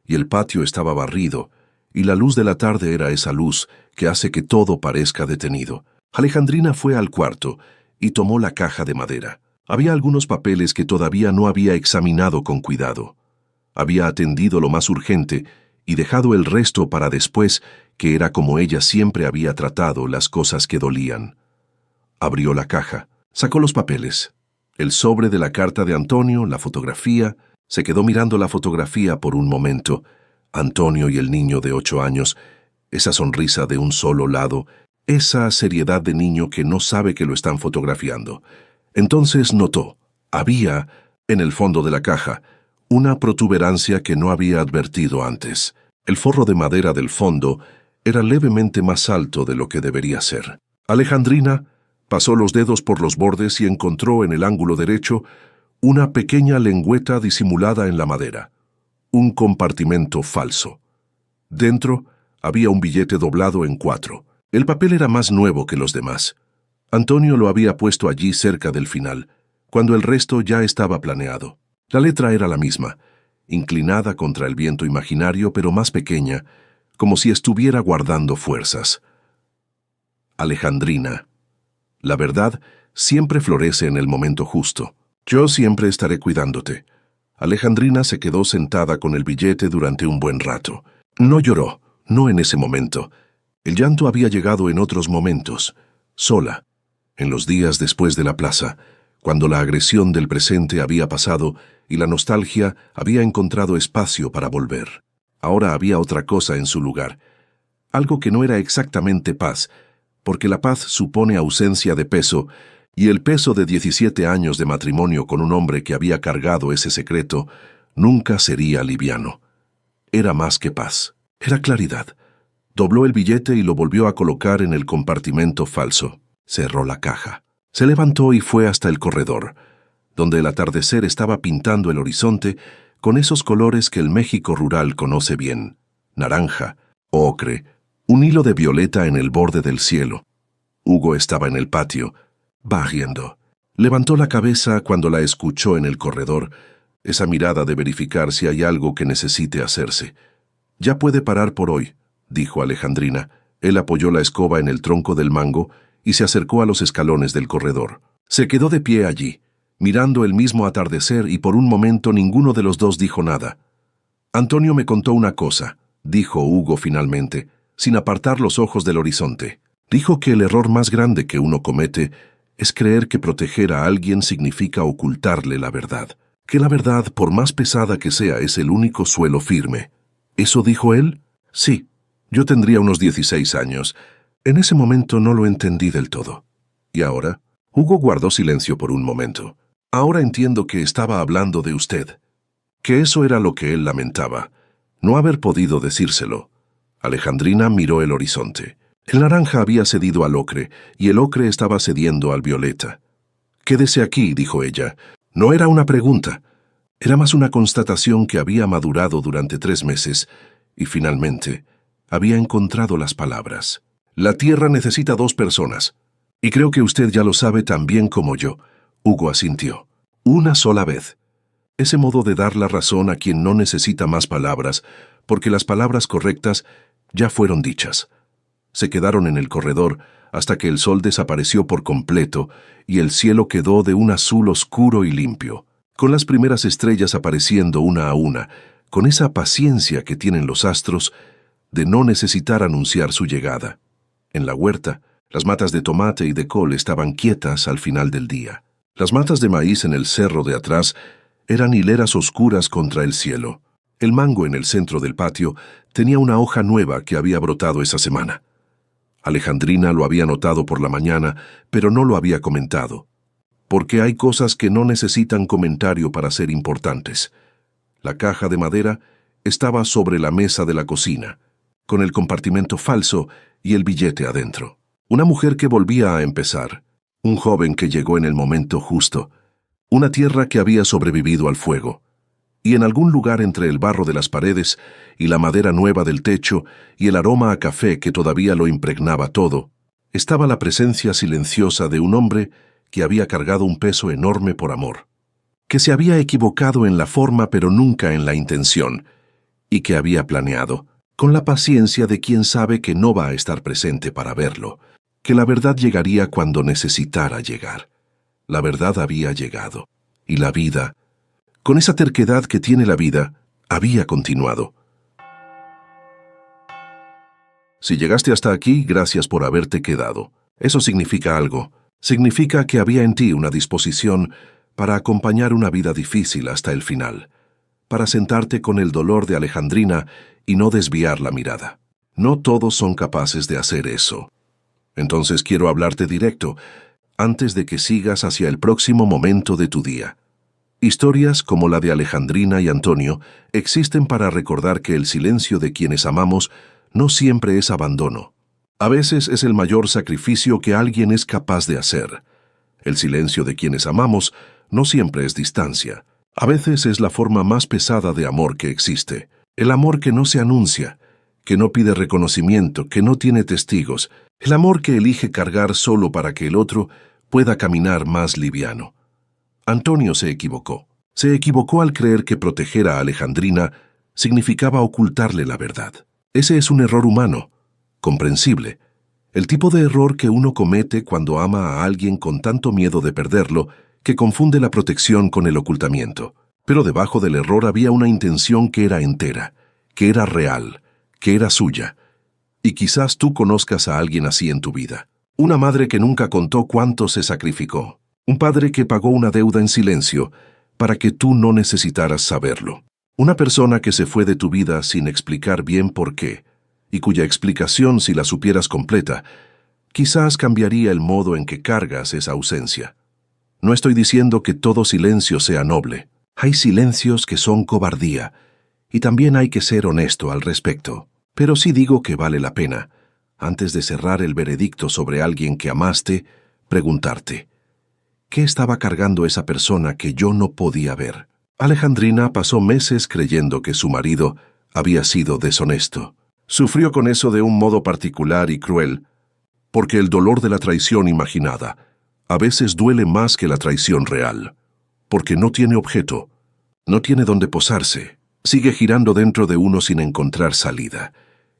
y el patio estaba barrido, y la luz de la tarde era esa luz que hace que todo parezca detenido, Alejandrina fue al cuarto y tomó la caja de madera. Había algunos papeles que todavía no había examinado con cuidado. Había atendido lo más urgente y dejado el resto para después, que era como ella siempre había tratado las cosas que dolían. Abrió la caja, sacó los papeles, el sobre de la carta de Antonio, la fotografía. Se quedó mirando la fotografía por un momento. Antonio y el niño de 8 años, esa sonrisa de un solo lado, esa seriedad de niño que no sabe que lo están fotografiando. Entonces notó, había, en el fondo de la caja, una protuberancia que no había advertido antes. El forro de madera del fondo era levemente más alto de lo que debería ser. Alejandrina pasó los dedos por los bordes y encontró en el ángulo derecho una pequeña lengüeta disimulada en la madera. Un compartimento falso. Dentro había un billete doblado en 4. El papel era más nuevo que los demás. Antonio lo había puesto allí cerca del final, cuando el resto ya estaba planeado. La letra era la misma, inclinada contra el viento imaginario, pero más pequeña, como si estuviera guardando fuerzas. Alejandrina. La verdad siempre florece en el momento justo. Yo siempre estaré cuidándote. Alejandrina se quedó sentada con el billete durante un buen rato. No lloró, no en ese momento. El llanto había llegado en otros momentos, sola, en los días después de la plaza, cuando la agresión del presente había pasado y la nostalgia había encontrado espacio para volver. Ahora había otra cosa en su lugar, algo que no era exactamente paz, porque la paz supone ausencia de peso, y el peso de 17 años de matrimonio con un hombre que había cargado ese secreto nunca sería liviano. Era más que paz, era claridad. Dobló el billete y lo volvió a colocar en el compartimento falso. Cerró la caja. Se levantó y fue hasta el corredor, donde el atardecer estaba pintando el horizonte con esos colores que el México rural conoce bien: naranja, ocre, un hilo de violeta en el borde del cielo. Hugo estaba en el patio, barriendo. Levantó la cabeza cuando la escuchó en el corredor, esa mirada de verificar si hay algo que necesite hacerse. «Ya puede parar por hoy», dijo Alejandrina. Él apoyó la escoba en el tronco del mango y se acercó a los escalones del corredor. Se quedó de pie allí, mirando el mismo atardecer, y por un momento ninguno de los dos dijo nada. «Antonio me contó una cosa», dijo Hugo finalmente, sin apartar los ojos del horizonte. Dijo que el error más grande que uno comete es creer que proteger a alguien significa ocultarle la verdad, que la verdad, por más pesada que sea, es el único suelo firme. ¿Eso dijo él? Sí. Yo tendría unos 16 años. En ese momento no lo entendí del todo. ¿Y ahora? Hugo guardó silencio por un momento. Ahora entiendo que estaba hablando de usted. Que eso era lo que él lamentaba, no haber podido decírselo. Alejandrina miró el horizonte. El naranja había cedido al ocre, y el ocre estaba cediendo al violeta. «Quédese aquí», dijo ella. No era una pregunta. Era más una constatación que había madurado durante 3 meses, y finalmente había encontrado las palabras. «La tierra necesita 2 personas. Y creo que usted ya lo sabe tan bien como yo». Hugo asintió. «Una sola vez». Ese modo de dar la razón a quien no necesita más palabras, porque las palabras correctas ya fueron dichas. Se quedaron en el corredor hasta que el sol desapareció por completo y el cielo quedó de un azul oscuro y limpio, con las primeras estrellas apareciendo una a una, con esa paciencia que tienen los astros de no necesitar anunciar su llegada. En la huerta, las matas de tomate y de col estaban quietas al final del día. Las matas de maíz en el cerro de atrás eran hileras oscuras contra el cielo. El mango en el centro del patio tenía una hoja nueva que había brotado esa semana. Alejandrina lo había notado por la mañana, pero no lo había comentado. Porque hay cosas que no necesitan comentario para ser importantes. La caja de madera estaba sobre la mesa de la cocina. con el compartimento falso y el billete adentro. Una mujer que volvía a empezar, un joven que llegó en el momento justo, una tierra que había sobrevivido al fuego, y en algún lugar entre el barro de las paredes y la madera nueva del techo y el aroma a café que todavía lo impregnaba todo, estaba la presencia silenciosa de un hombre que había cargado un peso enorme por amor, que se había equivocado en la forma pero nunca en la intención, y que había planeado, con la paciencia de quien sabe que no va a estar presente para verlo, que la verdad llegaría cuando necesitara llegar. La verdad había llegado, y la vida, con esa terquedad que tiene la vida, había continuado. Si llegaste hasta aquí, gracias por haberte quedado. Eso significa algo. Significa que había en ti una disposición para acompañar una vida difícil hasta el final, para sentarte con el dolor de Alejandrina y no desviar la mirada. No todos son capaces de hacer eso. Entonces quiero hablarte directo, antes de que sigas hacia el próximo momento de tu día. Historias como la de Alejandrina y Antonio existen para recordar que el silencio de quienes amamos no siempre es abandono. A veces es el mayor sacrificio que alguien es capaz de hacer. El silencio de quienes amamos no siempre es distancia. A veces es la forma más pesada de amor que existe. El amor que no se anuncia, que no pide reconocimiento, que no tiene testigos. El amor que elige cargar solo para que el otro pueda caminar más liviano. Antonio se equivocó. Se equivocó al creer que proteger a Alejandrina significaba ocultarle la verdad. Ese es un error humano, comprensible. El tipo de error que uno comete cuando ama a alguien con tanto miedo de perderlo que confunde la protección con el ocultamiento. Pero debajo del error había una intención que era entera, que era real, que era suya. Y quizás tú conozcas a alguien así en tu vida. Una madre que nunca contó cuánto se sacrificó. Un padre que pagó una deuda en silencio para que tú no necesitaras saberlo. Una persona que se fue de tu vida sin explicar bien por qué, y cuya explicación, si la supieras completa, quizás cambiaría el modo en que cargas esa ausencia. No estoy diciendo que todo silencio sea noble. Hay silencios que son cobardía, y también hay que ser honesto al respecto. Pero sí digo que vale la pena, antes de cerrar el veredicto sobre alguien que amaste, preguntarte: ¿qué estaba cargando esa persona que yo no podía ver? Alejandrina pasó meses creyendo que su marido había sido deshonesto. Sufrió con eso de un modo particular y cruel, porque el dolor de la traición imaginada a veces duele más que la traición real, porque no tiene objeto, no tiene dónde posarse, sigue girando dentro de uno sin encontrar salida.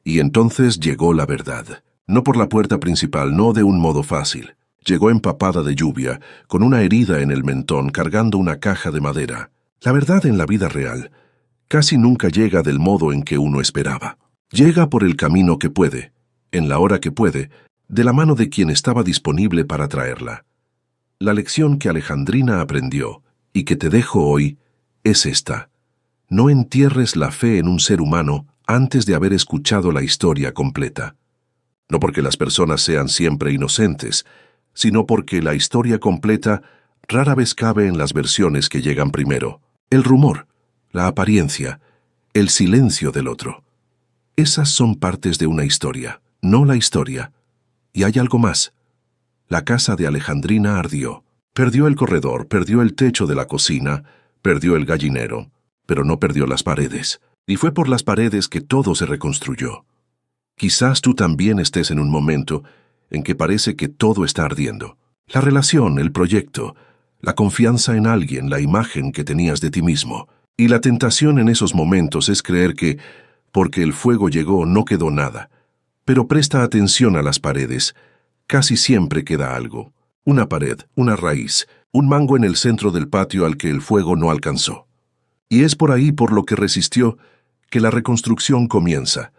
Y entonces llegó la verdad, no por la puerta principal, no de un modo fácil. Llegó empapada de lluvia, con una herida en el mentón, cargando una caja de madera. La verdad en la vida real casi nunca llega del modo en que uno esperaba. Llega por el camino que puede, en la hora que puede, de la mano de quien estaba disponible para traerla. La lección que Alejandrina aprendió, y que te dejo hoy, es esta: no entierres la fe en un ser humano antes de haber escuchado la historia completa. No porque las personas sean siempre inocentes, sino porque la historia completa rara vez cabe en las versiones que llegan primero. El rumor, la apariencia, el silencio del otro. Esas son partes de una historia, no la historia. Y hay algo más. La casa de Alejandrina ardió. Perdió el corredor, perdió el techo de la cocina, perdió el gallinero, pero no perdió las paredes. Y fue por las paredes que todo se reconstruyó. Quizás tú también estés en un momento en que parece que todo está ardiendo. La relación, el proyecto, la confianza en alguien, la imagen que tenías de ti mismo. Y la tentación en esos momentos es creer que, porque el fuego llegó, no quedó nada. Pero presta atención a las paredes. Casi siempre queda algo. Una pared, una raíz, un mango en el centro del patio al que el fuego no alcanzó. Y es por ahí por lo que resistió que la reconstrucción comienza.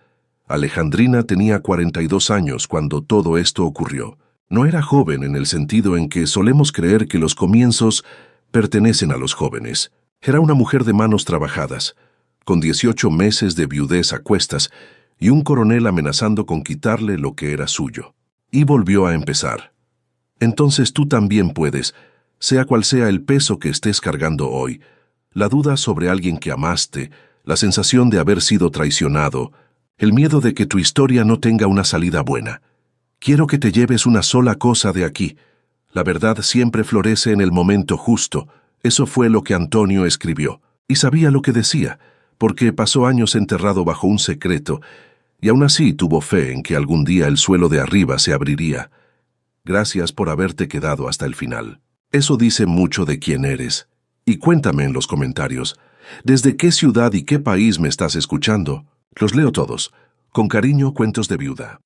Alejandrina tenía 42 años cuando todo esto ocurrió. No era joven en el sentido en que solemos creer que los comienzos pertenecen a los jóvenes. Era una mujer de manos trabajadas, con 18 meses de viudez a cuestas y un coronel amenazando con quitarle lo que era suyo. Y volvió a empezar. Entonces tú también puedes, sea cual sea el peso que estés cargando hoy, la duda sobre alguien que amaste, la sensación de haber sido traicionado, El miedo de que tu historia no tenga una salida buena. Quiero que te lleves una sola cosa de aquí. La verdad siempre florece en el momento justo. Eso fue lo que Antonio escribió. Y sabía lo que decía, porque pasó años enterrado bajo un secreto, y aún así tuvo fe en que algún día el suelo de arriba se abriría. Gracias por haberte quedado hasta el final. Eso dice mucho de quién eres. Y cuéntame en los comentarios, ¿desde qué ciudad y qué país me estás escuchando? Los leo todos. Con cariño, Cuentos de Viuda.